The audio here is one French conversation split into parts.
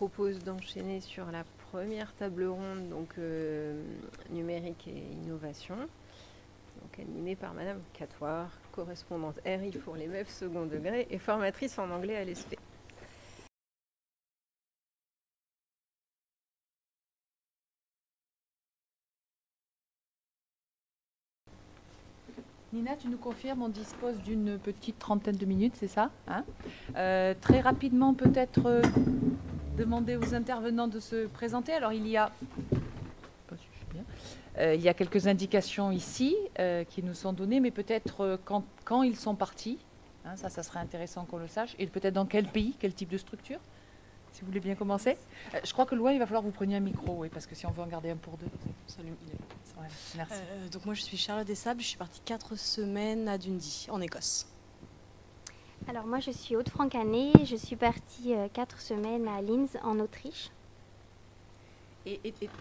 propose d'enchaîner sur la première table ronde, donc numérique et innovation, donc animée par Madame Catoire, correspondante RI pour les MEF second degré et formatrice en anglais à l'ESP. Nina, tu nous confirmes, on dispose d'une petite trentaine de minutes, c'est ça, hein? Très rapidement, peut-être demander aux intervenants de se présenter. Alors, il y a quelques indications ici qui nous sont données, mais peut-être quand ils sont partis, hein, ça serait intéressant qu'on le sache, et peut-être dans quel pays, quel type de structure, si vous voulez bien commencer. Je crois que loin, il va falloir que vous preniez un micro, oui, parce que si on veut en garder un pour deux. Salut, Ouais, merci. donc moi je suis Charlotte Dessables, je suis partie 4 semaines à Dundee, en Écosse. Alors moi je suis Aude Francanet, je suis partie 4 semaines à Linz en Autriche.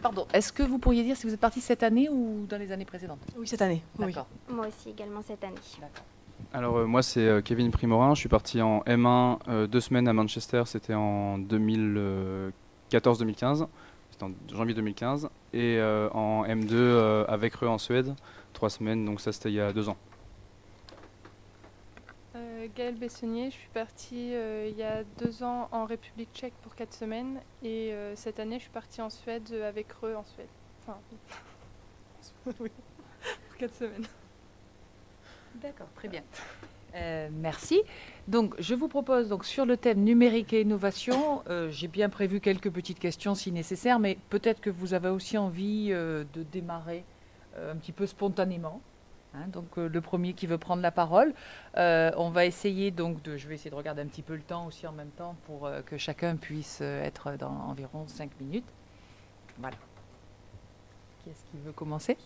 Pardon, est-ce que vous pourriez dire si vous êtes partie cette année ou dans les années précédentes? Oui, cette année. D'accord. Oui. Moi aussi également cette année. D'accord. Alors moi c'est Kevin Primorin, je suis parti en M1 2 semaines à Manchester, c'était en 2014-2015, c'était en janvier 2015, et en M2 avec Reux en Suède, 3 semaines, donc ça c'était il y a 2 ans. Gaëlle Bessonnier, je suis partie il y a 2 ans en République tchèque pour 4 semaines et cette année je suis partie en Suède avec Reux en Suède. Enfin, oui, pour 4 semaines. D'accord, très bien. Merci. Donc, je vous propose, donc, sur le thème numérique et innovation, j'ai bien prévu quelques petites questions si nécessaire, mais peut-être que vous avez aussi envie de démarrer un petit peu spontanément. Hein, donc, le premier qui veut prendre la parole. On va essayer, donc, je vais essayer de regarder un petit peu le temps aussi en même temps pour que chacun puisse être dans environ 5 minutes. Voilà. Qui est-ce qui veut commencer?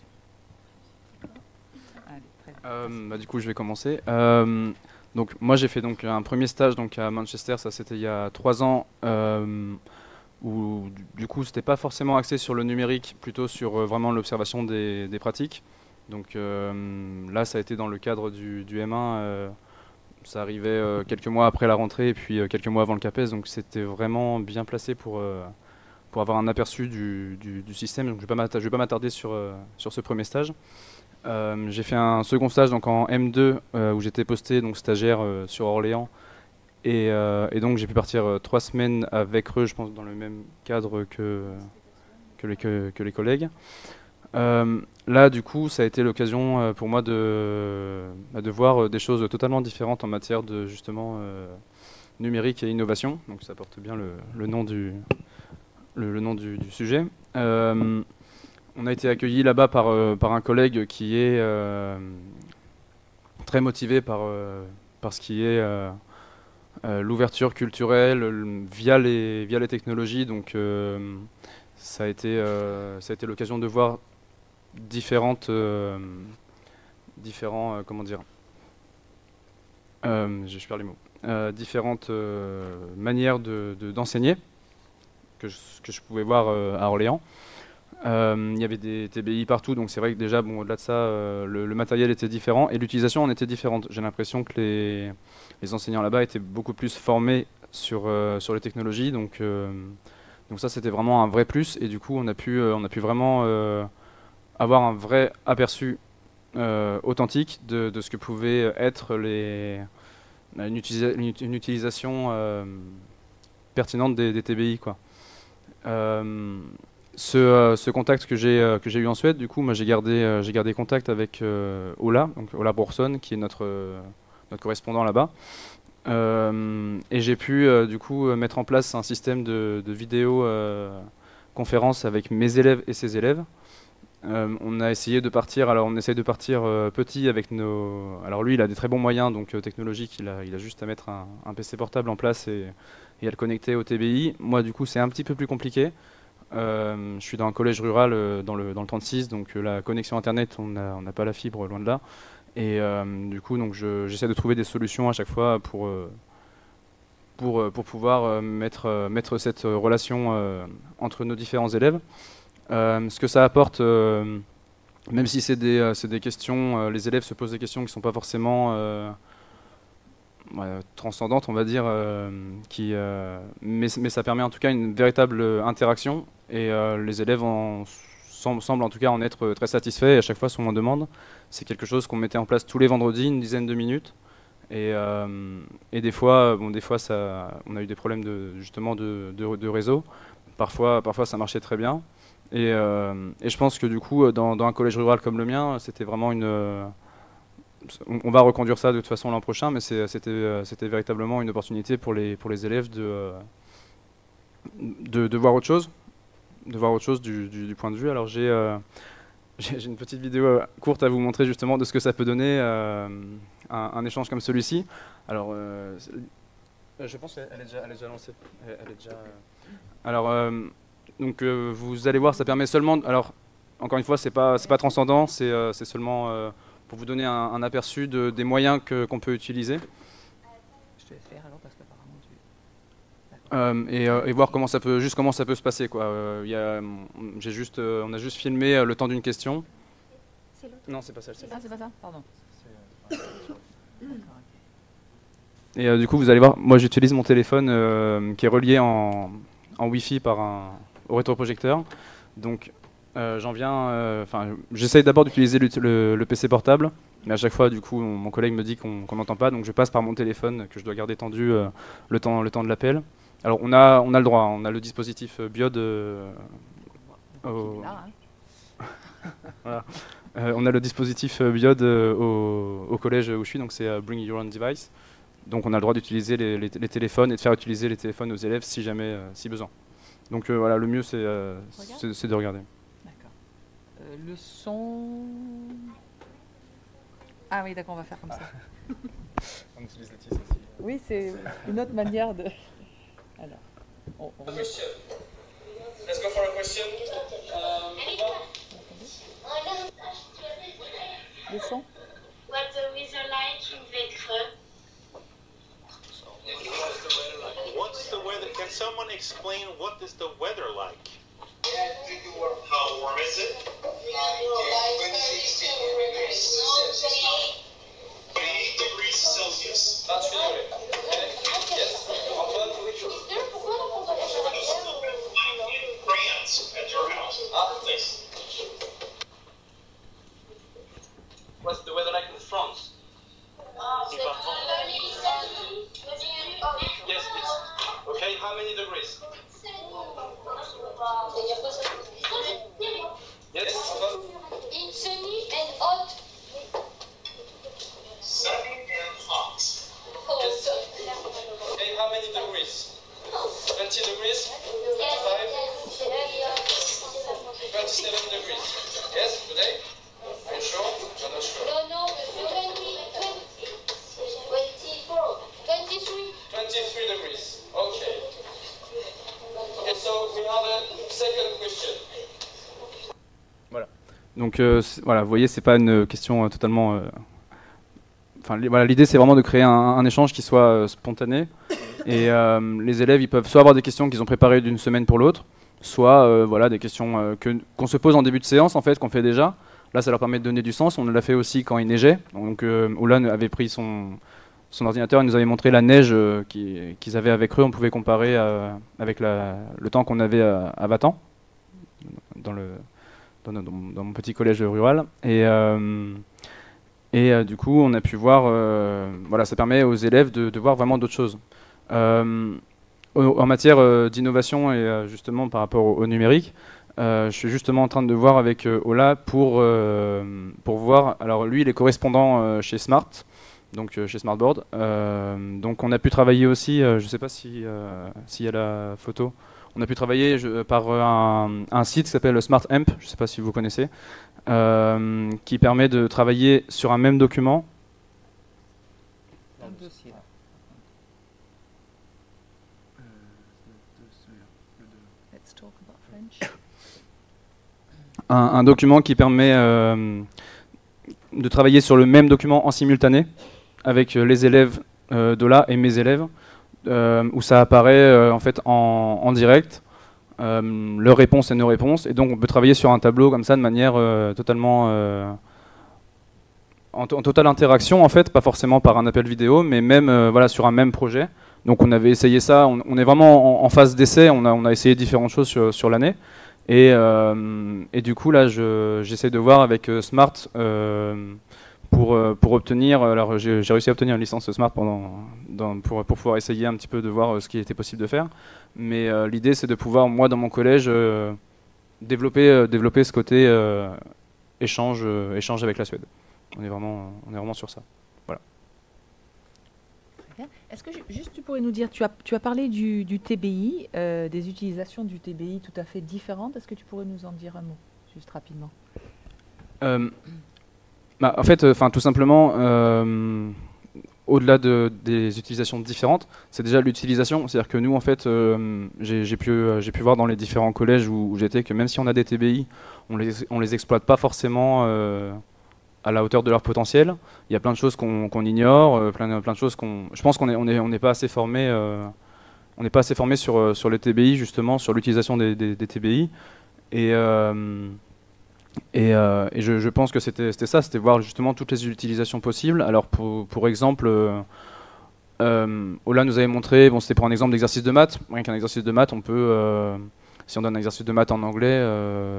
Du coup, je vais commencer. Donc, moi, j'ai fait donc un premier stage donc à Manchester. Ça, c'était il y a 3 ans, où du coup, c'était pas forcément axé sur le numérique, plutôt sur vraiment l'observation des pratiques. Donc là, ça a été dans le cadre du M1. Ça arrivait quelques mois après la rentrée et puis quelques mois avant le CAPES. Donc, c'était vraiment bien placé pour avoir un aperçu du système. Donc, je vais pas m'attarder sur ce premier stage. J'ai fait un second stage donc en M2 où j'étais posté donc stagiaire sur Orléans et donc j'ai pu partir 3 semaines avec eux, je pense dans le même cadre que les collègues. Là du coup ça a été l'occasion pour moi de voir des choses totalement différentes en matière de justement numérique et innovation, donc ça porte bien le nom du sujet. On a été accueillis là-bas par un collègue qui est très motivé par ce qui est l'ouverture culturelle via les technologies. Donc ça a été l'occasion de voir différents comment dire, je perds les mots, différentes manières d'enseigner que je pouvais voir à Orléans. Il y avait des TBI partout, donc c'est vrai que déjà, bon, au-delà de ça, le matériel était différent et l'utilisation en était différente. J'ai l'impression que les enseignants là-bas étaient beaucoup plus formés sur les technologies, donc ça c'était vraiment un vrai plus et du coup on a pu vraiment avoir un vrai aperçu authentique de ce que pouvait être une utilisation pertinente des TBI, quoi. Ce contact que j'ai eu en Suède, du coup, moi j'ai gardé contact avec Ola, donc Ola Brorsson, qui est notre correspondant là-bas, et j'ai pu du coup mettre en place un système de vidéo conférence avec mes élèves et ses élèves. On a essayé de partir, alors on essaye de partir petit avec nos. Alors lui, il a des très bons moyens donc technologiques. Il a juste à mettre un PC portable en place et à le connecter au TBI. Moi, du coup, c'est un petit peu plus compliqué. Je suis dans un collège rural dans le 36, donc la connexion internet, on n'a pas la fibre, loin de là. Et du coup, donc j'essaie de trouver des solutions à chaque fois pour pouvoir mettre cette relation entre nos différents élèves. Ce que ça apporte, même si c'est des questions, les élèves se posent des questions qui ne sont pas forcément transcendante, on va dire, mais ça permet en tout cas une véritable interaction, et les élèves semblent en tout cas en être très satisfaits, et à chaque fois sont en demande. C'est quelque chose qu'on mettait en place tous les vendredis, une dizaine de minutes, et des fois, on a eu des problèmes justement de réseau. Parfois ça marchait très bien, et je pense que du coup, dans un collège rural comme le mien, c'était vraiment on va reconduire ça de toute façon l'an prochain, mais c'était véritablement une opportunité pour les élèves de voir autre chose, du point de vue. Alors j'ai une petite vidéo courte à vous montrer justement de ce que ça peut donner un échange comme celui-ci. Alors je pense qu'elle est déjà lancée. Alors donc vous allez voir, ça permet seulement. Alors encore une fois, c'est pas transcendant, c'est seulement pour vous donner un aperçu des moyens qu'on peut utiliser. Je te laisse faire alors parce qu'apparemment et voir comment ça peut se passer, quoi. On a juste filmé le temps d'une question. C'est l'autre. Non, c'est pas celle-ci. Ah, c'est pas ça, pardon. Et du coup, vous allez voir, moi j'utilise mon téléphone qui est relié en Wi-Fi au rétroprojecteur. Donc j'essaye d'abord d'utiliser le PC portable, mais à chaque fois, du coup, mon collègue me dit qu'on n'entend pas, donc je passe par mon téléphone que je dois garder tendu le temps de l'appel. Alors on a le droit, on a le dispositif Biode. Voilà. On a le dispositif Biode au collège où je suis, donc c'est Bring Your Own Device. Donc on a le droit d'utiliser les téléphones et de faire utiliser les téléphones aux élèves si jamais, si besoin. Donc voilà, le mieux c'est de regarder. D'accord. Le son... Ah oui, d'accord, on va faire comme ça. On utilise les tisses aussi. Oui, c'est une autre manière de... Alors, on remet... Let's go for a question. Le son. What's the weather like in Vecreux? What's the weather? Can someone explain what is the weather like? How warm is it? 28 degrees Celsius. That's good. Yes. Antoine, Crayons at your house. please. What's the weather like in France? Yes, please. Okay, how many degrees? Yes, Antoine? In sunny and hot. Sunny and hot. Yes. Okay, how many degrees? 20 degrees? 27 degrees. Yes, today? Are you sure? I'm not sure. No, 23. 23 degrees. Okay. Okay, so we have a second question. Donc voilà, vous voyez, c'est pas une question totalement. Voilà, l'idée c'est vraiment de créer un échange qui soit spontané. Et les élèves, ils peuvent soit avoir des questions qu'ils ont préparées d'une semaine pour l'autre, soit voilà, des questions qu'on se pose en début de séance, en fait, qu'on fait déjà. Là, ça leur permet de donner du sens. On l'a fait aussi quand il neigeait. Donc Olan avait pris son ordinateur, il nous avait montré la neige qu'ils avaient avec eux. On pouvait comparer avec le temps qu'on avait à Vatan, dans mon petit collège rural. Et du coup, on a pu voir, voilà, ça permet aux élèves de voir vraiment d'autres choses. En matière d'innovation et justement par rapport au numérique, je suis justement en train de voir avec Ola pour voir. Alors lui, il est correspondant chez Smart, donc chez Smartboard. Donc on a pu travailler aussi. Je ne sais pas s'il y a la photo. On a pu travailler par un site qui s'appelle Smart Amp. Je ne sais pas si vous connaissez, qui permet de travailler sur un même document. Dans le dossier, là. Let's talk about French. Un document qui permet de travailler sur le même document en simultané avec les élèves d'Ola et mes élèves, où ça apparaît en fait en direct, leurs réponses et nos réponses, et donc on peut travailler sur un tableau comme ça de manière totalement en totale interaction en fait, pas forcément par un appel vidéo, mais même voilà, sur un même projet. Donc on avait essayé ça, on est vraiment en phase d'essai, on a essayé différentes choses sur l'année. Et du coup là j'essaie de voir avec Smart pour obtenir, alors j'ai réussi à obtenir une licence Smart pour pouvoir essayer un petit peu de voir ce qui était possible de faire. Mais l'idée c'est de pouvoir, moi dans mon collège, développer ce côté échange avec la Suède. On est vraiment sur ça. Voilà. Très bien. Est-ce que juste tu pourrais nous dire, tu as parlé du TBI, des utilisations du TBI tout à fait différentes. Est-ce que tu pourrais nous en dire un mot, juste rapidement? En fait, tout simplement, au-delà des utilisations différentes, c'est déjà l'utilisation. C'est-à-dire que nous, en fait, j'ai pu voir dans les différents collèges où j'étais que même si on a des TBI, on les exploite pas forcément à la hauteur de leur potentiel. Il y a plein de choses qu'on ignore, plein de choses je pense qu'on n'est pas assez formé. On n'est pas assez formé sur les TBI, justement, sur l'utilisation des TBI. Et je pense que c'était ça, c'était voir justement toutes les utilisations possibles. Alors pour exemple, Ola nous avait montré, bon c'était pour un exemple d'exercice de maths, rien qu'un exercice de maths, on peut, si on donne un exercice de maths en anglais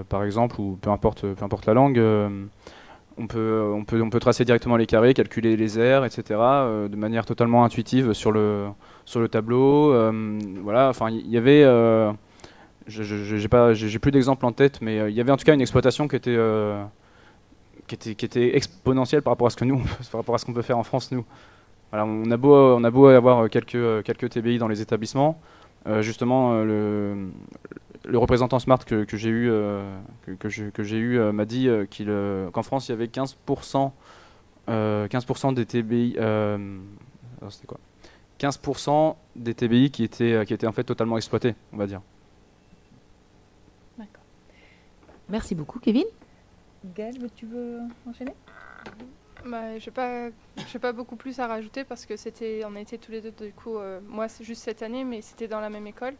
par exemple, ou peu importe la langue, on peut tracer directement les carrés, calculer les aires, etc. De manière totalement intuitive sur le tableau. Voilà, enfin il y avait... j'ai plus d'exemples en tête, mais il y avait en tout cas une exploitation qui était exponentielle par rapport à ce que nous, par rapport à ce qu'on peut faire en France nous. Voilà, on a beau avoir quelques TBI dans les établissements, justement le représentant Smart que j'ai eu m'a dit qu'en France il y avait 15% des TBI. Alors c'était quoi 15% des TBI qui étaient en fait totalement exploités, on va dire. Merci beaucoup, Kevin. Gaëlle, tu veux enchaîner? Je n'ai pas beaucoup plus à rajouter parce que on a été tous les deux, du coup, moi c'est juste cette année, mais c'était dans la même école.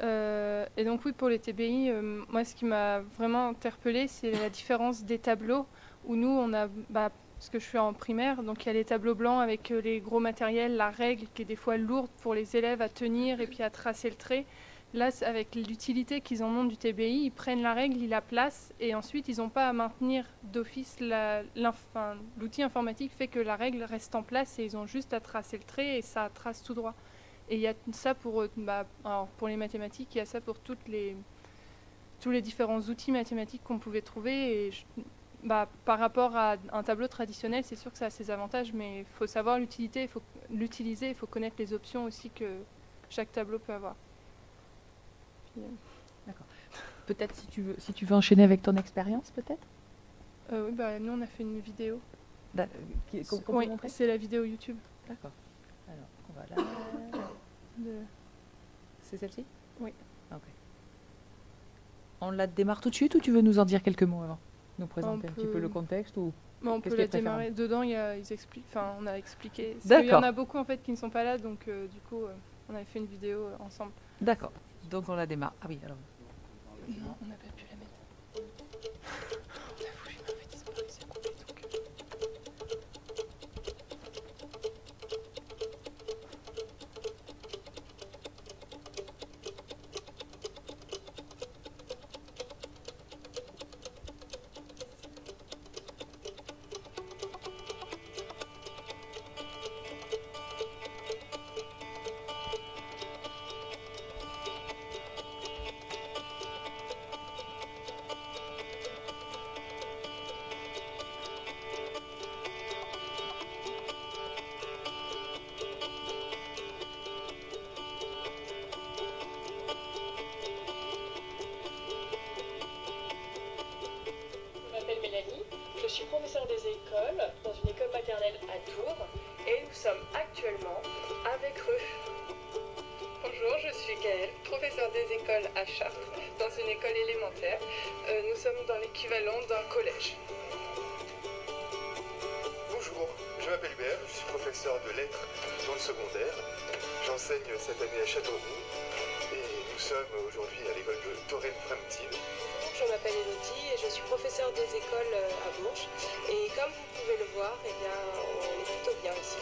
Et donc oui, pour les TBI, moi ce qui m'a vraiment interpellée, c'est la différence des tableaux où nous, on a, parce que je suis en primaire, donc il y a les tableaux blancs avec les gros matériels, la règle qui est des fois lourde pour les élèves à tenir et puis à tracer le trait. Là, avec l'utilité qu'ils en ont du TBI, ils prennent la règle, ils la placent et ensuite ils n'ont pas à maintenir d'office l'outil informatique fait que la règle reste en place et ils ont juste à tracer le trait et ça trace tout droit. Et il y a ça pour les mathématiques, il y a ça pour tous les différents outils mathématiques qu'on pouvait trouver. Et par rapport à un tableau traditionnel, c'est sûr que ça a ses avantages, mais il faut savoir l'utiliser, il faut connaître les options aussi que chaque tableau peut avoir. D'accord. Peut-être si tu veux enchaîner avec ton expérience, peut-être. Oui, nous on a fait une vidéo. Oui, c'est la vidéo YouTube. D'accord. Alors, on va là. C'est celle-ci? Oui. Ok. On la démarre tout de suite ou tu veux nous en dire quelques mots avant? Nous présenter un petit peu le contexte ou on peut la démarrer. Dedans, ils expliquent. Enfin, on a expliqué. D'accord. Il y en a beaucoup en fait qui ne sont pas là, donc du coup, on avait fait une vidéo ensemble. D'accord. Donc on la démarre. Ah oui, alors. Non, on n'a pas pu la mettre. On a voulu, mais en fait, ils ont pas réussi à couper, Je suis professeure des écoles dans une école maternelle à Tours et nous sommes actuellement avec eux. Bonjour, je suis Gaëlle, professeure des écoles à Chartres dans une école élémentaire. Nous sommes dans l'équivalent d'un collège. Bonjour, je m'appelle Hubert, je suis professeur de lettres dans le secondaire. J'enseigne cette année à Châteauroux et nous sommes aujourd'hui à l'école de Torren Fremtil. Je je m'appelle Elodie et je suis professeure des écoles à Bourges. Et comme vous pouvez le voir, eh bien, on est plutôt bien ici.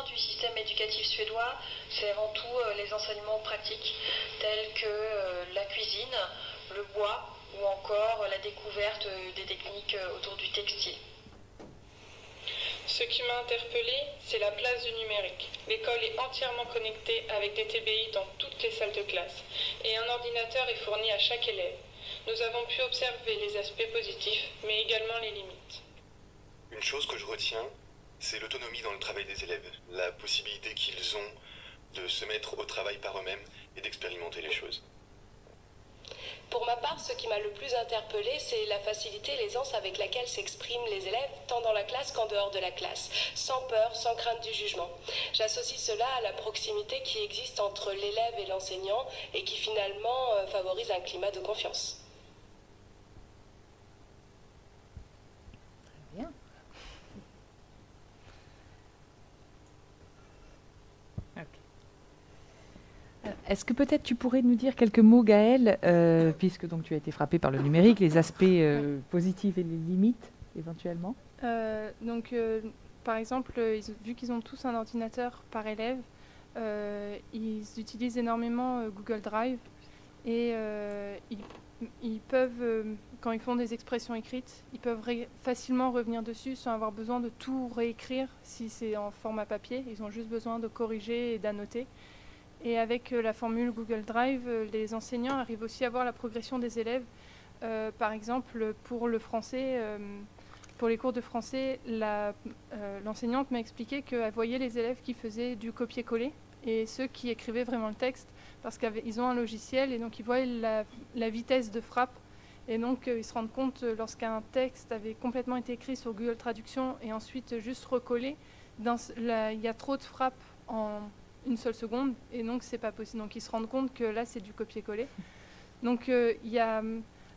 Du système éducatif suédois, c'est avant tout les enseignements pratiques tels que la cuisine, le bois ou encore la découverte des techniques autour du textile. Ce qui m'a interpellée, c'est la place du numérique. L'école est entièrement connectée avec des TBI dans toutes les salles de classe et un ordinateur est fourni à chaque élève. Nous avons pu observer les aspects positifs, mais également les limites. Une chose que je retiens, c'est l'autonomie dans le travail des élèves, la possibilité qu'ils ont de se mettre au travail par eux-mêmes et d'expérimenter les choses. Pour ma part, ce qui m'a le plus interpellée, c'est la facilité et l'aisance avec laquelle s'expriment les élèves, tant dans la classe qu'en dehors de la classe, sans peur, sans crainte du jugement. J'associe cela à la proximité qui existe entre l'élève et l'enseignant et qui finalement favorise un climat de confiance. Très bien. Est-ce que peut-être tu pourrais nous dire quelques mots, Gaëlle, puisque donc tu as été frappée par le numérique, les aspects positifs et les limites, éventuellement? Par exemple, vu qu'ils ont tous un ordinateur par élève, ils utilisent énormément Google Drive et ils peuvent, quand ils font des expressions écrites, ils peuvent facilement revenir dessus sans avoir besoin de tout réécrire si c'est en format papier. Ils ont juste besoin de corriger et d'annoter. Et avec la formule Google Drive, les enseignants arrivent aussi à voir la progression des élèves. Par exemple, pour le français, pour les cours de français, l'enseignante m'a expliqué qu'elle voyait les élèves qui faisaient du copier-coller et ceux qui écrivaient vraiment le texte, parce qu'ils ont un logiciel et donc ils voient la vitesse de frappe. Et donc ils se rendent compte, lorsqu'un texte avait complètement été écrit sur Google Traduction et ensuite juste recollé, il y a trop de frappes en une seule seconde, et donc c'est pas possible. Donc ils se rendent compte que là c'est du copier-coller. Donc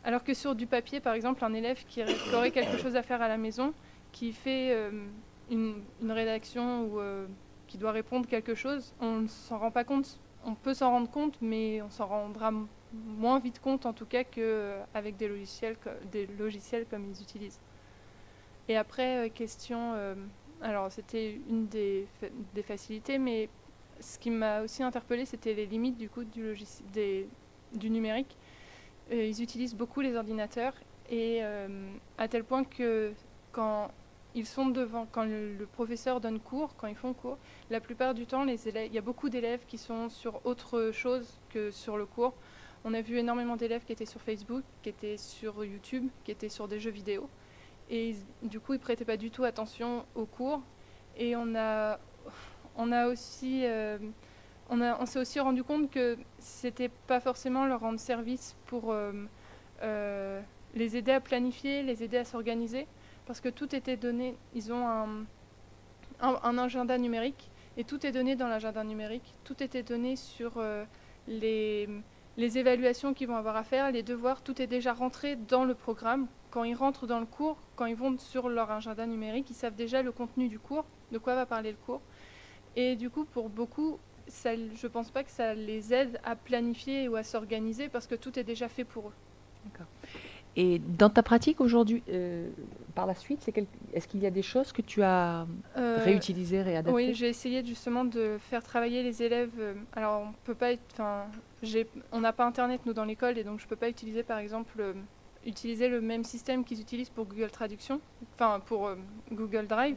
alors que sur du papier, par exemple, un élève qui aurait quelque chose à faire à la maison, qui fait une rédaction ou qui doit répondre quelque chose, on ne s'en rend pas compte. On peut s'en rendre compte, mais on s'en rendra moins vite compte en tout cas qu'avec des logiciels comme ils utilisent. Et après, question... alors c'était une des facilités, mais ce qui m'a aussi interpellée, c'était les limites du coup du numérique. Ils utilisent beaucoup les ordinateurs et à tel point que quand ils sont devant, quand le professeur donne cours, quand ils font cours, la plupart du temps, il y a beaucoup d'élèves qui sont sur autre chose que sur le cours. On a vu énormément d'élèves qui étaient sur Facebook, qui étaient sur YouTube, qui étaient sur des jeux vidéo. Et du coup, ils ne prêtaient pas du tout attention aux cours. Et on s'est aussi rendu compte que c'était pas forcément leur rendre service pour les aider à planifier, les aider à s'organiser, parce que tout était donné. Ils ont un agenda numérique Et tout est donné dans l'agenda numérique. Tout était donné sur les évaluations qu'ils vont avoir à faire, les devoirs. Tout est déjà rentré dans le programme. Quand ils rentrent dans le cours, quand ils vont sur leur agenda numérique, ils savent déjà le contenu du cours, de quoi va parler le cours. Et du coup, pour beaucoup, je ne pense pas que ça les aide à planifier ou à s'organiser parce que tout est déjà fait pour eux. D'accord. Et dans ta pratique aujourd'hui, par la suite, est-ce qu'il y a des choses que tu as réutilisées, réadaptées? Oui, j'ai essayé justement de faire travailler les élèves. Alors, on peut pas on n'a pas Internet, nous, dans l'école, et donc je ne peux pas utiliser, par exemple, utiliser le même système qu'ils utilisent pour Google Traduction, pour Google Drive.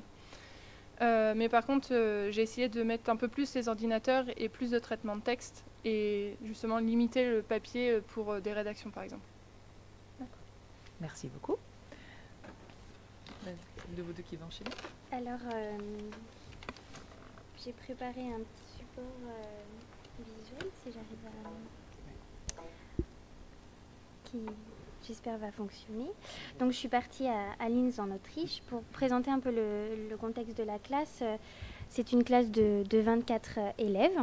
Mais par contre, j'ai essayé de mettre un peu plus les ordinateurs et plus de traitement de texte, et justement limiter le papier pour des rédactions, par exemple. Merci beaucoup. De vous deux qui vont enchaîner. Alors, j'ai préparé un petit support visuel, si j'arrive qui, j'espère, va fonctionner. Donc, je suis partie à Linz, en Autriche, pour présenter un peu le contexte de la classe. C'est une classe de 24 élèves.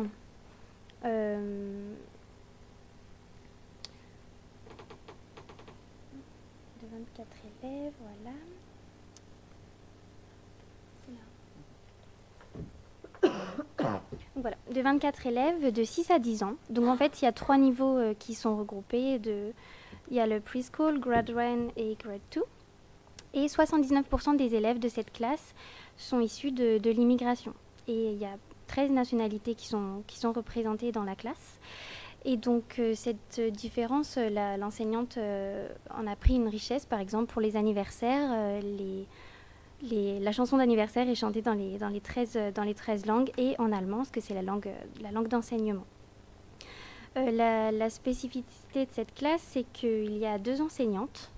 De 24 élèves, voilà. Donc voilà, de 24 élèves de 6 à 10 ans. Donc en fait, il y a 3 niveaux qui sont regroupés. Il y a le preschool, grade 1 et grade 2. Et 79% des élèves de cette classe sont issus de l'immigration. Et il y a 13 nationalités qui sont représentées dans la classe. Et donc cette différence, l'enseignante en a pris une richesse. Par exemple, pour les anniversaires, la chanson d'anniversaire est chantée dans les 13 langues et en allemand, parce que c'est la langue d'enseignement. La spécificité de cette classe, c'est qu'il y a 2 enseignantes,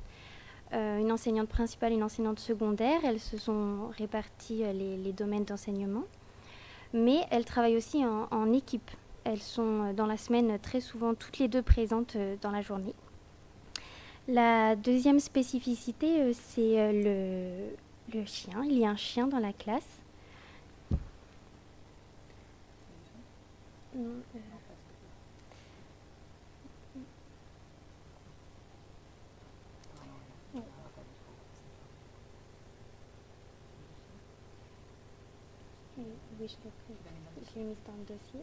une enseignante principale et une enseignante secondaire. Elles se sont réparties les domaines d'enseignement, mais elles travaillent aussi en équipe. Elles sont dans la semaine très souvent toutes les 2 présentes dans la journée. La deuxième spécificité, c'est le chien. Il y a un chien dans la classe. Oui, je l'ai mise dans le dossier.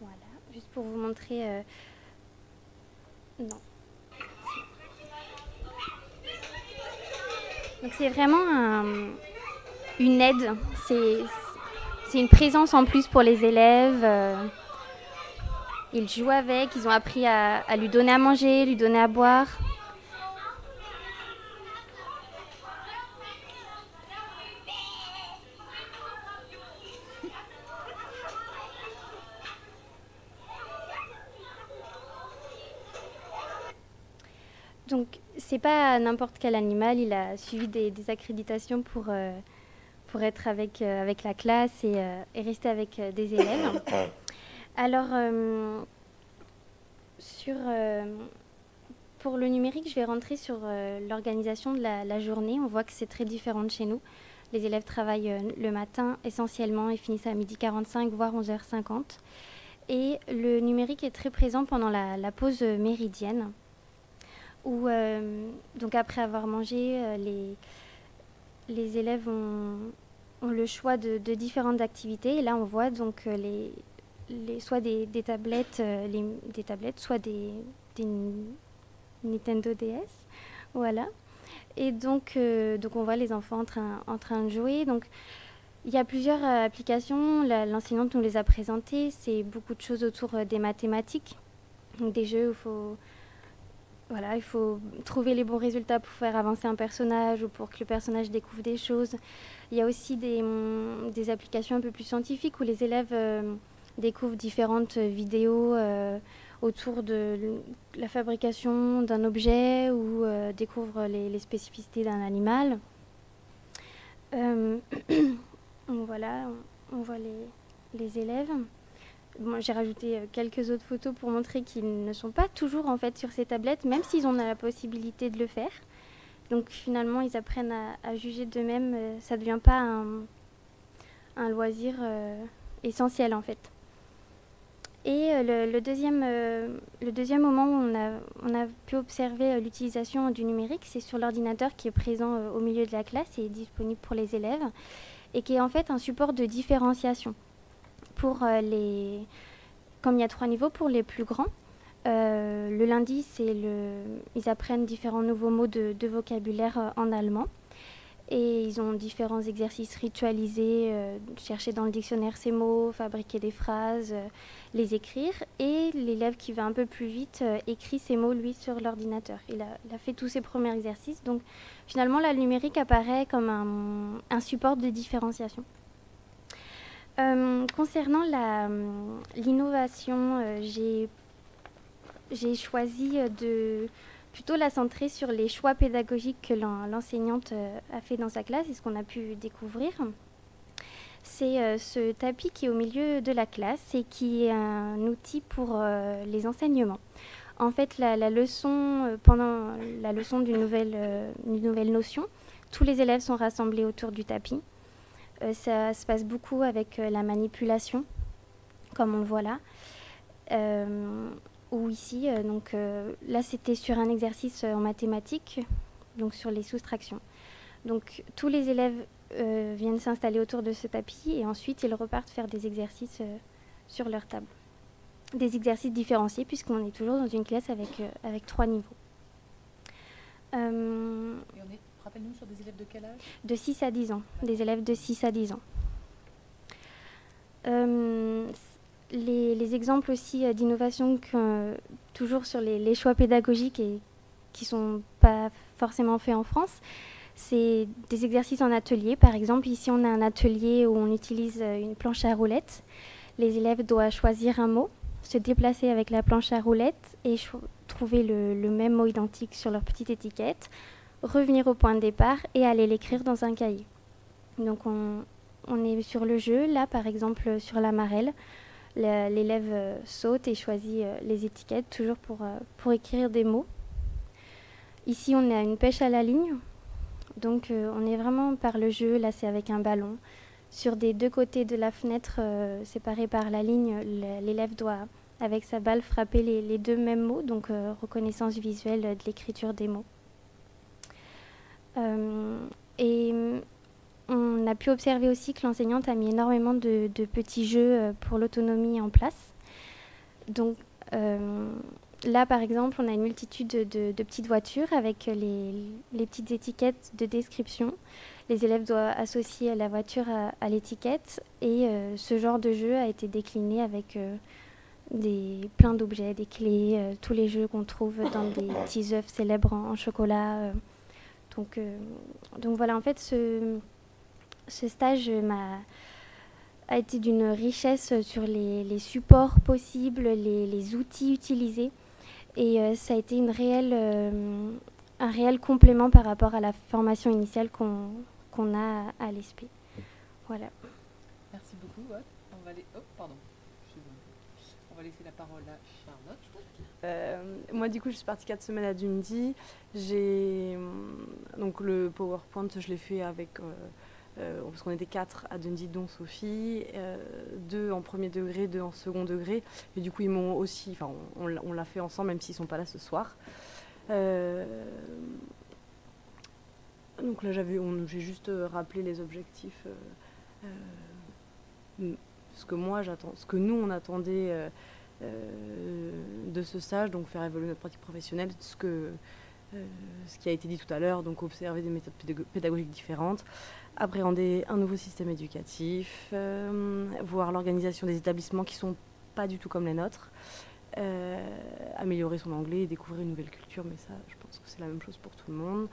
Voilà, juste pour vous montrer... Non. Donc c'est vraiment une aide, c'est une présence en plus pour les élèves. Ils jouent avec, ils ont appris à lui donner à manger, lui donner à boire. Donc, c'est pas n'importe quel animal, il a suivi des accréditations pour être avec la classe et rester avec des élèves. Alors, pour le numérique, je vais rentrer sur l'organisation de la journée. On voit que c'est très différent de chez nous. Les élèves travaillent le matin essentiellement et finissent à 12h45, voire 11h50. Et le numérique est très présent pendant la pause méridienne, où, donc après avoir mangé, les élèves ont le choix de différentes activités. Et là, on voit donc soit des tablettes, soit des Nintendo DS. Voilà. Et donc on voit les enfants en train de jouer. Donc, il y a plusieurs applications. L'enseignante nous les a présentées. C'est beaucoup de choses autour des mathématiques. Donc, des jeux où il faut trouver les bons résultats pour faire avancer un personnage ou pour que le personnage découvre des choses. Il y a aussi des applications un peu plus scientifiques où les élèves découvrent différentes vidéos autour de la fabrication d'un objet ou découvrent les spécificités d'un animal. Voilà, on voit les élèves. Bon, j'ai rajouté quelques autres photos pour montrer qu'ils ne sont pas toujours en fait sur ces tablettes, même s'ils ont la possibilité de le faire. Donc finalement, ils apprennent à juger d'eux-mêmes. Ça ne devient pas un loisir essentiel en fait. Et le deuxième moment où on a pu observer l'utilisation du numérique, c'est sur l'ordinateur qui est présent au milieu de la classe et disponible pour les élèves, et qui est en fait un support de différenciation. Comme il y a 3 niveaux, pour les plus grands, le lundi, ils apprennent différents nouveaux mots de vocabulaire en allemand. Et ils ont différents exercices ritualisés, chercher dans le dictionnaire ces mots, fabriquer des phrases, les écrire. Et l'élève qui va un peu plus vite écrit ces mots, lui, sur l'ordinateur. Il a fait tous ses premiers exercices. Donc finalement, le numérique apparaît comme un support de différenciation. Concernant l'innovation, j'ai choisi de plutôt la centrer sur les choix pédagogiques que l'enseignante a fait dans sa classe et ce qu'on a pu découvrir. C'est ce tapis qui est au milieu de la classe et qui est un outil pour les enseignements. En fait, pendant la leçon d'une nouvelle notion, tous les élèves sont rassemblés autour du tapis. Ça se passe beaucoup avec la manipulation, comme on le voit là. Ou ici, là c'était sur un exercice en mathématiques, donc sur les soustractions. Donc tous les élèves viennent s'installer autour de ce tapis et ensuite ils repartent faire des exercices sur leur table. Des exercices différenciés puisqu'on est toujours dans une classe avec 3 niveaux. Et on est, rappelle-nous, sur des élèves de quel âge? De 6 à 10 ans, des élèves de 6 à 10 ans. Les exemples aussi d'innovation, toujours sur les choix pédagogiques et qui ne sont pas forcément faits en France, c'est des exercices en atelier. Par exemple, ici on a un atelier où on utilise une planche à roulettes. Les élèves doivent choisir un mot, se déplacer avec la planche à roulettes et trouver le même mot identique sur leur petite étiquette, revenir au point de départ et aller l'écrire dans un cahier. Donc on est sur le jeu, là par exemple sur la marelle. L'élève saute et choisit les étiquettes, toujours pour écrire des mots. Ici, on a une pêche à la ligne. Donc, on est vraiment par le jeu. Là, c'est avec un ballon. Sur des 2 côtés de la fenêtre, séparés par la ligne, l'élève doit, avec sa balle, frapper les 2 mêmes mots. Donc, reconnaissance visuelle de l'écriture des mots. On a pu observer aussi que l'enseignante a mis énormément de petits jeux pour l'autonomie en place. Donc là, par exemple, on a une multitude de petites voitures avec les petites étiquettes de description. Les élèves doivent associer la voiture à l'étiquette et ce genre de jeu a été décliné avec plein d'objets, des clés, tous les jeux qu'on trouve dans des petits œufs célèbres en chocolat. Donc voilà, en fait, ce stage a été d'une richesse sur les supports possibles, les outils utilisés. Et ça a été un réel complément par rapport à la formation initiale qu'on a à l'ESP. Voilà. Merci beaucoup. Ouais. On va laisser la parole à Charlotte. Moi, du coup, je suis partie 4 semaines à Dundee. Donc le PowerPoint, je l'ai fait avec... parce qu'on était 4 à Dundee, dont Sophie, 2 en premier degré, 2 en second degré. Et du coup, ils m'ont aussi... Enfin, on l'a fait ensemble, même s'ils ne sont pas là ce soir. Donc là, j'ai juste rappelé les objectifs. Ce que nous, on attendait de ce stage, donc faire évoluer notre pratique professionnelle, ce qui a été dit tout à l'heure, donc observer des méthodes pédagogiques différentes, appréhender un nouveau système éducatif, voir l'organisation des établissements qui ne sont pas du tout comme les nôtres, améliorer son anglais et découvrir une nouvelle culture, mais ça, je pense que c'est la même chose pour tout le monde.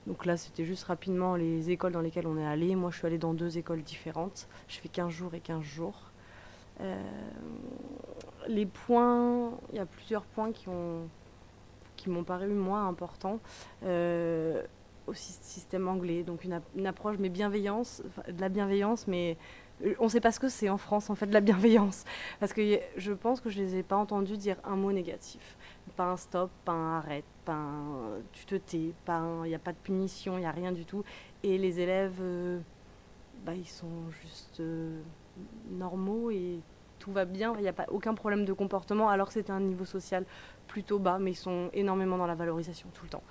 Donc là, c'était juste rapidement les écoles dans lesquelles on est allé. Moi, je suis allée dans 2 écoles différentes. Je fais 15 jours et 15 jours. Les points, il y a plusieurs points qui m'ont paru, moi, importants. Au système anglais, donc une approche, mais de la bienveillance, mais on ne sait pas ce que c'est en France, en fait, de la bienveillance. Parce que je pense que je ne les ai pas entendus dire un mot négatif. Pas un stop, pas un arrête, pas un tu te tais, il n'y a pas de punition, il n'y a rien du tout. Et les élèves ils sont juste normaux et tout va bien. Il n'y a pas aucun problème de comportement, alors que c'était un niveau social plutôt bas, mais ils sont énormément dans la valorisation tout le temps.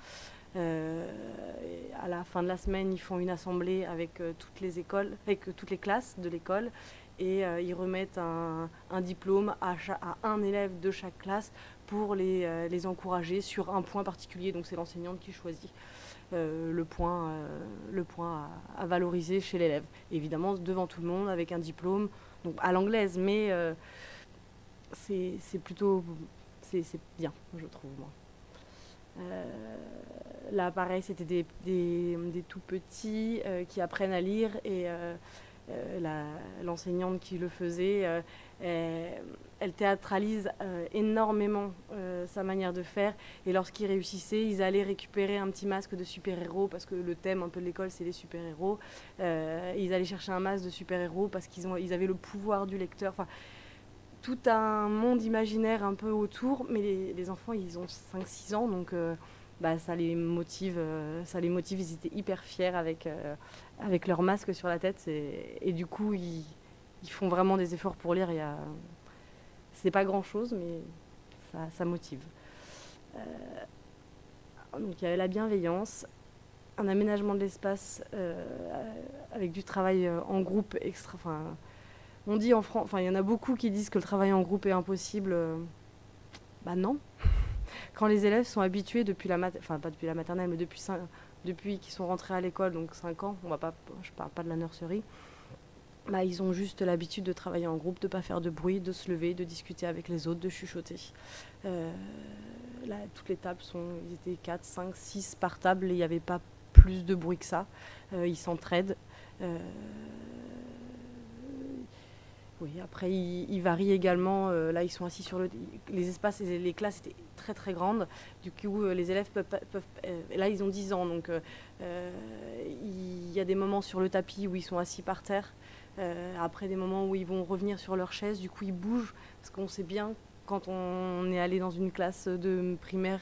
À la fin de la semaine, ils font une assemblée avec toutes les écoles, avec toutes les classes de l'école, et ils remettent un diplôme à un élève de chaque classe pour les encourager sur un point particulier. Donc c'est l'enseignante qui choisit le point à valoriser chez l'élève. Évidemment devant tout le monde avec un diplôme, donc à l'anglaise, mais c'est plutôt c'est bien, je trouve, moi. Là pareil, c'était des tout petits qui apprennent à lire, et l'enseignante qui le faisait, elle théâtralise énormément sa manière de faire, et lorsqu'ils réussissaient, ils allaient récupérer un petit masque de super-héros, parce que le thème un peu de l'école c'est les super-héros. Ils allaient chercher un masque de super-héros parce qu'ils avaient le pouvoir du lecteur. Enfin, tout un monde imaginaire un peu autour, mais les enfants ils ont 5-6 ans, donc ça les motive, ils étaient hyper fiers avec leur masque sur la tête, et du coup ils font vraiment des efforts pour lire. C'est pas grand chose, mais ça motive. Donc il y avait la bienveillance, un aménagement de l'espace avec du travail en groupe extra. On dit en France, il y en a beaucoup qui disent que le travail en groupe est impossible. Non. Quand les élèves sont habitués depuis pas depuis la maternelle, mais depuis qu'ils sont rentrés à l'école, donc 5 ans, je parle pas de la nurserie, ils ont juste l'habitude de travailler en groupe, de ne pas faire de bruit, de se lever, de discuter avec les autres, de chuchoter. Là, toutes les tables ils étaient 4, 5, 6 par table, et il n'y avait pas plus de bruit que ça. Ils s'entraident. Oui, après, ils varient également. Là, ils sont assis sur les espaces, et les classes étaient très très grandes. Du coup, les élèves peuvent là, ils ont 10 ans, donc il y a des moments sur le tapis où ils sont assis par terre. Après, des moments où ils vont revenir sur leur chaise. Du coup, ils bougent, parce qu'on sait bien, quand on est allé dans une classe de primaire,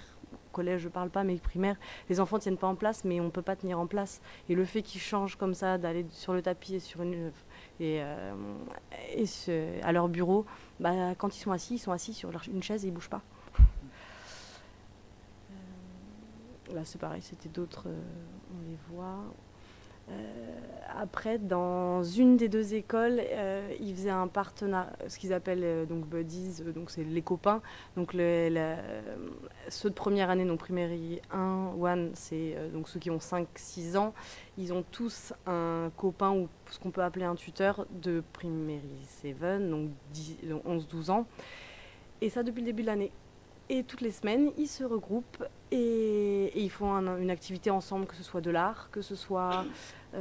collège, je parle pas, mais primaire, les enfants tiennent pas en place, mais on peut pas tenir en place. Et le fait qu'ils changent comme ça, d'aller sur le tapis et à leur bureau, quand ils sont assis sur une chaise et ils bougent pas. Là c'est pareil, c'était d'autres, on les voit. Après, dans une des 2 écoles, ils faisaient un partenariat, ce qu'ils appellent donc buddies, donc c'est les copains. Donc ceux de première année, donc primary 1, c'est donc ceux qui ont 5-6 ans, ils ont tous un copain, ou ce qu'on peut appeler un tuteur, de primary 7, donc 11-12 ans. Et ça depuis le début de l'année. Et toutes les semaines, ils se regroupent et ils font une activité ensemble, que ce soit de l'art, que ce soit il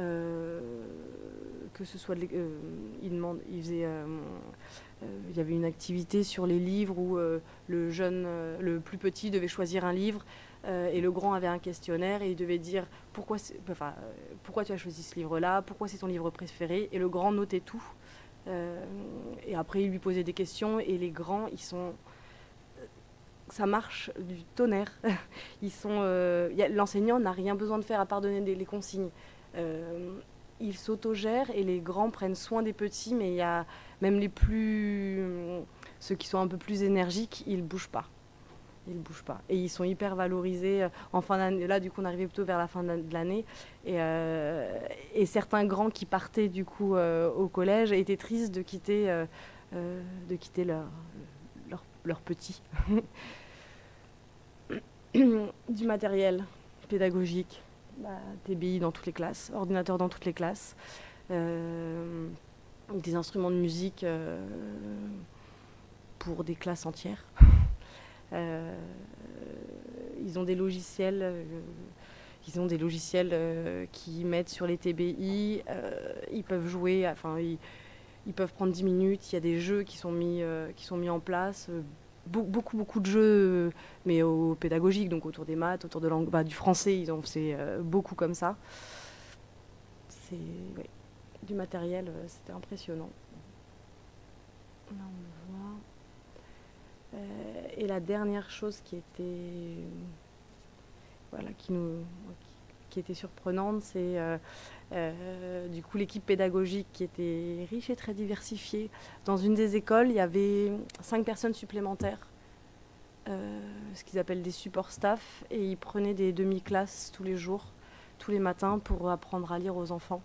y avait une activité sur les livres où le plus petit devait choisir un livre, et le grand avait un questionnaire, et il devait dire pourquoi tu as choisi ce livre-là, pourquoi c'est ton livre préféré, et le grand notait tout. Et après, il lui posait des questions, et les grands, ça marche du tonnerre. L'enseignant n'a rien besoin de faire à part donner les consignes. Ils s'autogèrent, et les grands prennent soin des petits, mais il y a même ceux qui sont un peu plus énergiques, ils bougent pas. Et ils sont hyper valorisés en fin d'année. Là, du coup, on arrivait plutôt vers la fin de l'année, et certains grands qui partaient du coup au collège étaient tristes de quitter leurs petits. Du matériel pédagogique, TBI dans toutes les classes, ordinateur dans toutes les classes, des instruments de musique pour des classes entières. Ils ont des logiciels qui mettent sur les TBI. Ils peuvent jouer, ils peuvent prendre 10 minutes. Il y a des jeux qui sont mis en place. Beaucoup de jeux, mais pédagogiques, donc autour des maths, autour de du français. Ils ont fait beaucoup comme ça. Du matériel, c'était impressionnant. Là, on le voit. Et la dernière chose qui qui était surprenante, c'est du coup l'équipe pédagogique qui était riche et très diversifiée. Dans une des écoles, il y avait 5 personnes supplémentaires, ce qu'ils appellent des support staff, et ils prenaient des demi-classes tous les jours, tous les matins, pour apprendre à lire aux enfants.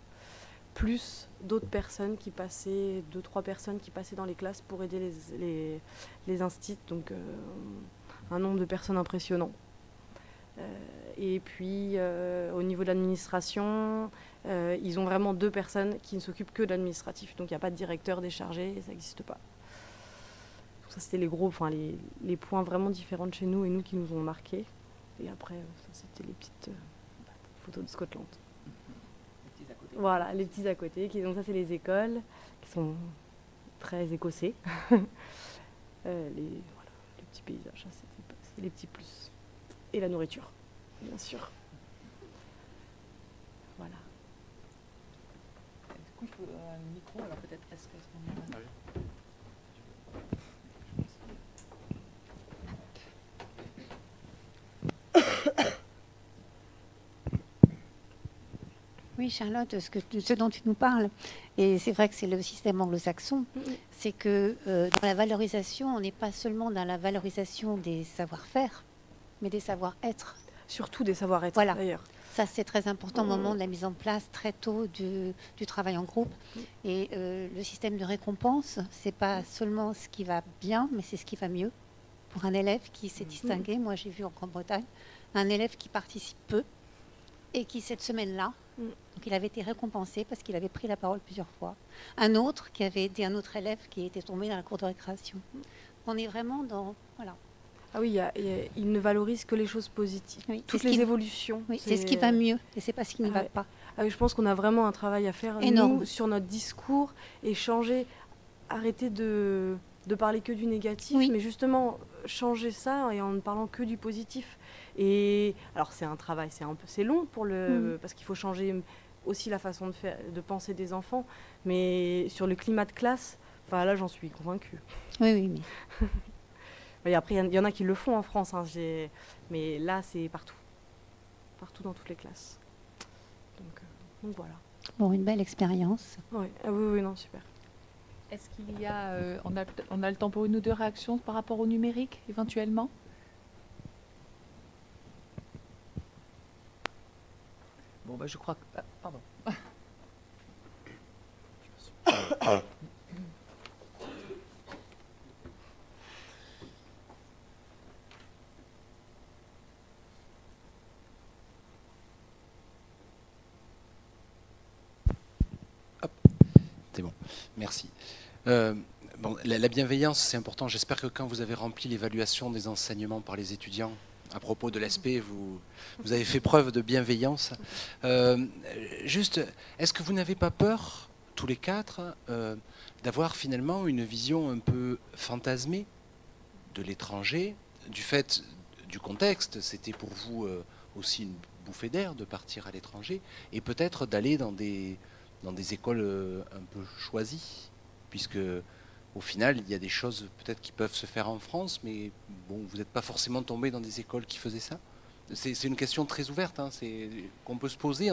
Plus d'autres personnes qui passaient, 2-3 personnes qui passaient dans les classes pour aider les instits, donc un nombre de personnes impressionnant. Et puis au niveau de l'administration, ils ont vraiment 2 personnes qui ne s'occupent que de l'administratif, donc il n'y a pas de directeur déchargé, ça n'existe pas. Donc ça c'était les gros, enfin les points vraiment différents de chez nous et nous qui nous ont marqués. Et après, ça c'était les petites photos de Scotland. Voilà, les petits à côté. Donc ça, c'est les écoles qui sont très écossais. Les petits paysages, ça, c'est les petits plus. Et la nourriture, bien sûr. Voilà. Du coup, il faut un micro, alors peut-être est-ce qu'à ce moment-là... Oui, Charlotte, ce dont tu nous parles, et c'est vrai que c'est le système anglo-saxon, c'est que dans la valorisation, on n'est pas seulement dans la valorisation des savoir-faire, mais des savoir-être. Surtout des savoir-être, voilà. D'ailleurs. Ça, c'est très important au moment de la mise en place très tôt du travail en groupe. Et le système de récompense, c'est pas seulement ce qui va bien, mais c'est ce qui va mieux. Pour un élève qui s'est distingué, moi j'ai vu en Grande-Bretagne, un élève qui participe peu et qui, cette semaine-là, donc il avait été récompensé parce qu'il avait pris la parole plusieurs fois. Un autre qui avait aidé un autre élève qui était tombé dans la cour de récréation. On est vraiment dans... Voilà. Ah oui, il ne valorise que les choses positives. Oui, toutes les évolutions. Oui, c'est ce qui va mieux et c'est pas ce qui ne va pas. Ah oui, je pense qu'on a vraiment un travail à faire nous, sur notre discours et changer, arrêter de parler que du négatif, mais justement changer ça et en ne parlant que du positif. Et alors c'est un travail, c'est long pour parce qu'il faut changer aussi la façon de penser des enfants, mais sur le climat de classe, enfin là j'en suis convaincue. Oui. Mais après il y en a qui le font en France, hein, mais là c'est partout dans toutes les classes. Donc voilà. Bon, une belle expérience. Oui, oui, non, super. Est-ce qu'il y a, on a le temps pour une ou deux réactions par rapport au numérique, éventuellement? Bon, bah, je crois que... Ah, pardon. C'est bon, merci. Bon, la bienveillance, c'est important. J'espère que quand vous avez rempli l'évaluation des enseignements par les étudiants, à propos de l'aspect, vous avez fait preuve de bienveillance. Juste, est-ce que vous n'avez pas peur, tous les quatre, d'avoir finalement une vision un peu fantasmée de l'étranger, du fait du contexte? C'était pour vous aussi une bouffée d'air de partir à l'étranger, et peut-être d'aller dans des écoles un peu choisies, puisque au final, il y a des choses peut-être qui peuvent se faire en France, mais bon, vous n'êtes pas forcément tombé dans des écoles qui faisaient ça. C'est une question très ouverte, hein, qu'on peut se poser,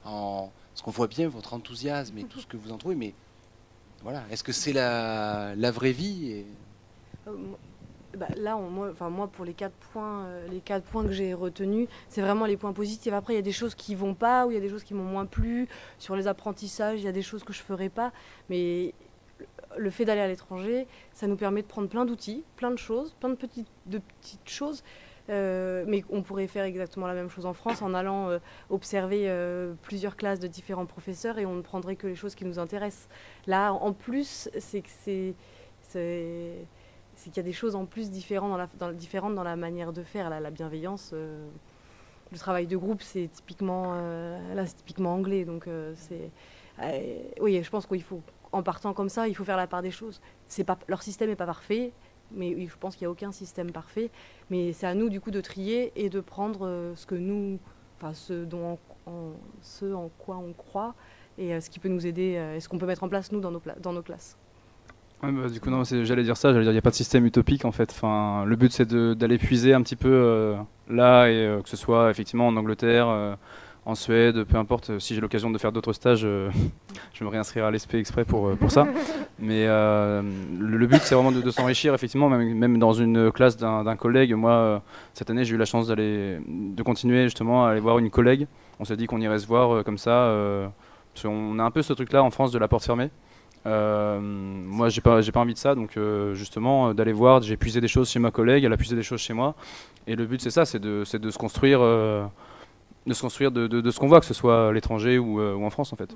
parce qu'on voit bien votre enthousiasme et tout ce que vous en trouvez, mais voilà, est-ce que c'est la vraie vie Là, moi, pour les 4 points que j'ai retenus, c'est vraiment les points positifs. Après, il y a des choses qui vont pas, ou il y a des choses qui m'ont moins plu. Sur les apprentissages, il y a des choses que je ferai pas. Mais le fait d'aller à l'étranger, ça nous permet de prendre plein d'outils, plein de choses, plein de petites choses. Mais on pourrait faire exactement la même chose en France en allant observer plusieurs classes de différents professeurs et on ne prendrait que les choses qui nous intéressent. Là, en plus, c'est qu'il y a des choses en plus différentes dans la manière de faire. Là, la bienveillance, le travail de groupe, c'est typiquement anglais. Donc, oui, je pense qu'il faut, en partant comme ça, il faut faire la part des choses. Leur système n'est pas parfait, mais oui, je pense qu'il n'y a aucun système parfait. Mais c'est à nous, du coup, de trier et de prendre ce en quoi on croit et ce qui peut nous aider, et ce qu'on peut mettre en place, nous, dans nos classes. Ouais, bah, du coup, non, j'allais dire, il n'y a pas de système utopique en fait. Enfin, le but c'est d'aller puiser un petit peu là, et que ce soit effectivement en Angleterre, en Suède, peu importe. Si j'ai l'occasion de faire d'autres stages, je me réinscrirai à l'ESP exprès pour ça. Mais le but, c'est vraiment de s'enrichir, effectivement, même dans une classe d'un collègue. Moi, cette année, j'ai eu la chance de continuer justement à aller voir une collègue. On s'est dit qu'on irait se voir comme ça. Parce qu'on a un peu ce truc-là en France de la porte fermée. Moi, j'ai pas envie de ça, donc justement d'aller voir. J'ai puisé des choses chez ma collègue, elle a puisé des choses chez moi. Et le but, c'est ça, c'est de se construire. De se construire de ce qu'on voit, que ce soit à l'étranger ou en France en fait.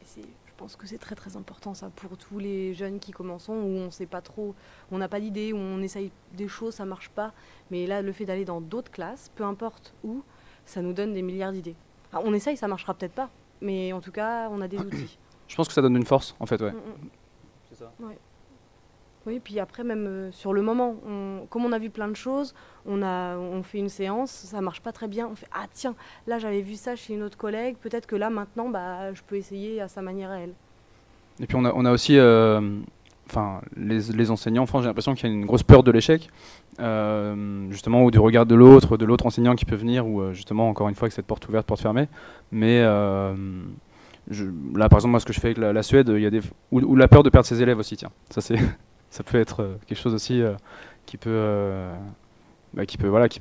Je pense que c'est très très important ça pour tous les jeunes qui commencent, où on sait pas trop, on n'a pas d'idée, où on essaye des choses, ça marche pas. Mais là, le fait d'aller dans d'autres classes, peu importe où, ça nous donne des milliards d'idées. On essaye, ça marchera peut-être pas, mais en tout cas, on a des outils. Je pense que ça donne une force en fait, ouais. C'est ça. Ouais. Oui, puis après, même sur le moment, comme on a vu plein de choses, on fait une séance, ça marche pas très bien, on fait « Ah tiens, là j'avais vu ça chez une autre collègue, peut-être que là maintenant, je peux essayer à sa manière à elle. » Et puis on a aussi, les enseignants en France, j'ai l'impression qu'il y a une grosse peur de l'échec, justement, ou du regard de l'autre enseignant qui peut venir, ou justement, encore une fois, avec cette porte ouverte, porte fermée. Mais là, par exemple, moi, ce que je fais avec la Suède, il y a ou la peur de perdre ses élèves aussi, tiens, ça peut être quelque chose aussi qui peut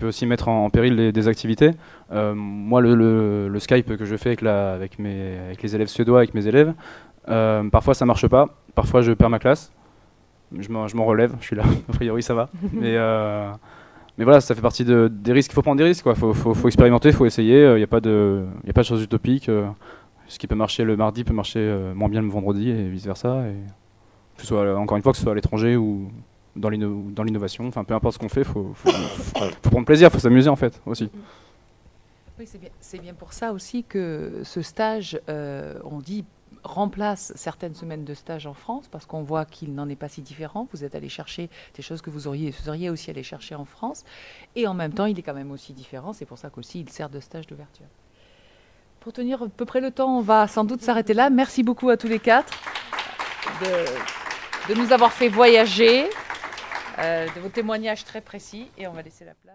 aussi mettre en péril des activités. Moi, le Skype que je fais avec les élèves suédois, avec mes élèves, parfois ça marche pas, parfois je perds ma classe, je m'en relève, je suis là, a priori ça va. Mais voilà, ça fait partie des risques, il faut prendre des risques, quoi. Faut expérimenter, il faut essayer, il n'y a pas de choses utopiques. Ce qui peut marcher le mardi peut marcher moins bien le vendredi et vice versa. Que ce soit, encore une fois, que ce soit à l'étranger ou dans l'innovation, enfin peu importe ce qu'on fait, faut prendre plaisir, faut s'amuser en fait aussi. Oui, c'est bien pour ça aussi que ce stage, on dit, remplace certaines semaines de stage en France, parce qu'on voit qu'il n'en est pas si différent. Vous êtes allé chercher des choses que vous seriez aussi allé chercher en France, et en même temps, il est quand même aussi différent. C'est pour ça qu'aussi, il sert de stage d'ouverture. Pour tenir à peu près le temps, on va sans doute s'arrêter là. Merci beaucoup à tous les quatre de nous avoir fait voyager, de vos témoignages très précis, et on va laisser la place.